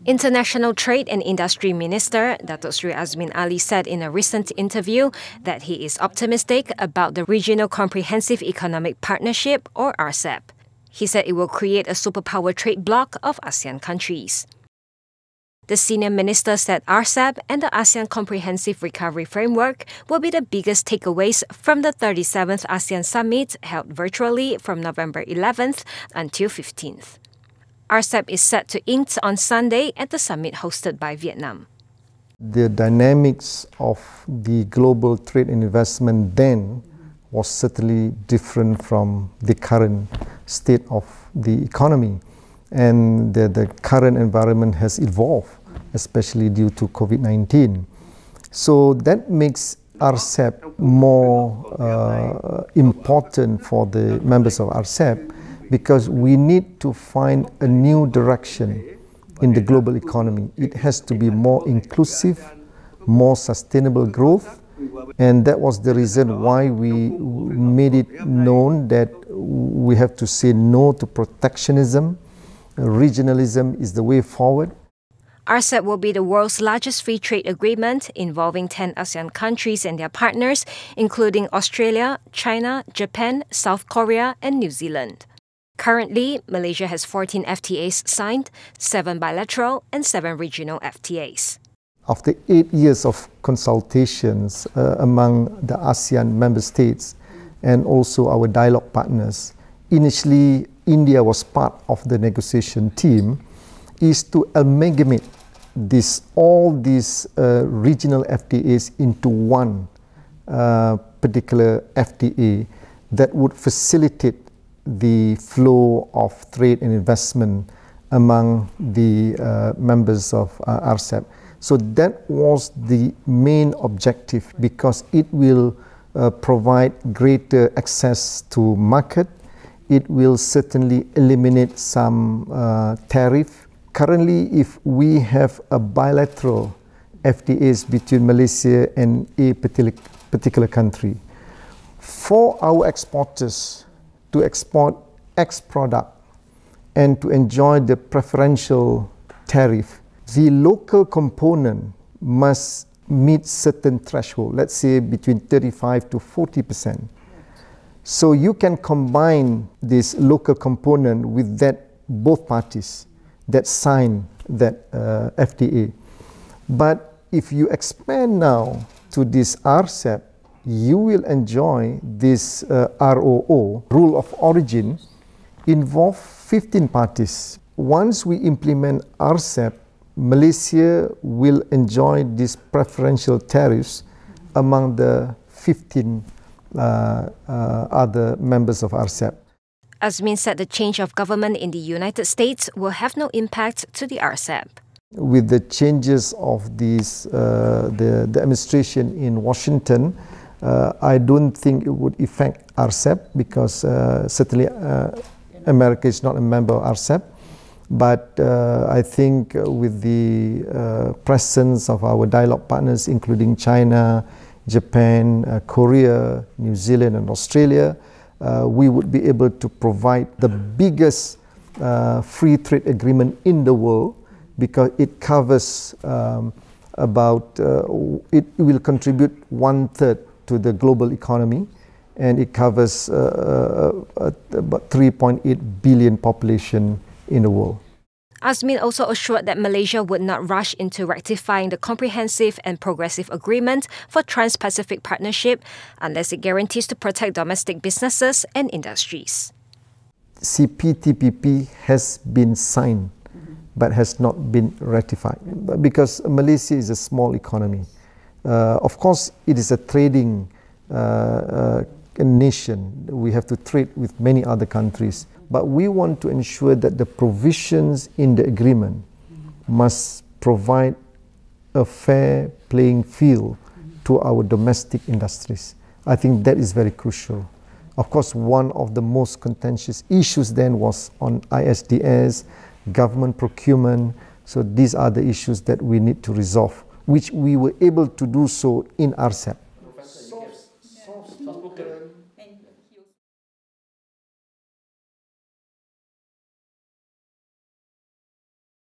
International Trade and Industry Minister Datuk Seri Azmin Ali said in a recent interview that he is optimistic about the Regional Comprehensive Economic Partnership, or RCEP. He said it will create a superpower trade bloc of ASEAN countries. The senior minister said RCEP and the ASEAN Comprehensive Recovery Framework will be the biggest takeaways from the 37th ASEAN Summit held virtually from November 11th until 15th. RCEP is set to ink on Sunday at the summit hosted by Vietnam. The dynamics of the global trade and investment then was certainly different from the current state of the economy. And the current environment has evolved, especially due to COVID-19. So that makes RCEP more important for the members of RCEP, because we need to find a new direction in the global economy. It has to be more inclusive, more sustainable growth, and that was the reason why we made it known that we have to say no to protectionism. Regionalism is the way forward. RCEP will be the world's largest free trade agreement involving 10 ASEAN countries and their partners, including Australia, China, Japan, South Korea, and New Zealand. Currently, Malaysia has 14 FTAs signed, 7 bilateral and 7 regional FTAs. After 8 years of consultations among the ASEAN member states and also our dialogue partners, initially India was part of the negotiation team, is to amalgamate all these regional FTAs into one particular FTA that would facilitate the flow of trade and investment among the members of RCEP. So that was the main objective, because it will provide greater access to market. It will certainly eliminate some tariff. Currently, if we have a bilateral FTAs between Malaysia and a particular country, for our exporters to export X product and to enjoy the preferential tariff, the local component must meet certain threshold, let's say between 35 to 40%. So you can combine this local component with that both parties that sign that FTA. But if you expand now to this RCEP, you will enjoy this ROO, rule of origin, involve 15 parties. Once we implement RCEP, Malaysia will enjoy these preferential tariffs among the 15 other members of RCEP. Azmin said the change of government in the United States will have no impact to the RCEP. With the changes of these, the administration in Washington, I don't think it would affect RCEP, because certainly America is not a member of RCEP. But I think with the presence of our dialogue partners, including China, Japan, Korea, New Zealand and Australia, we would be able to provide the biggest free trade agreement in the world, because it covers it will contribute 1/3 to the global economy, and it covers about 3.8 billion population in the world. Azmin also assured that Malaysia would not rush into rectifying the Comprehensive and Progressive Agreement for Trans-Pacific Partnership unless it guarantees to protect domestic businesses and industries. CPTPP has been signed but has not been ratified, because Malaysia is a small economy. Of course, it is a trading nation. We have to trade with many other countries. But we want to ensure that the provisions in the agreement must provide a fair playing field to our domestic industries. I think that is very crucial. Of course, one of the most contentious issues then was on ISDS, government procurement. So these are the issues that we need to resolve, which we were able to do so in RCEP.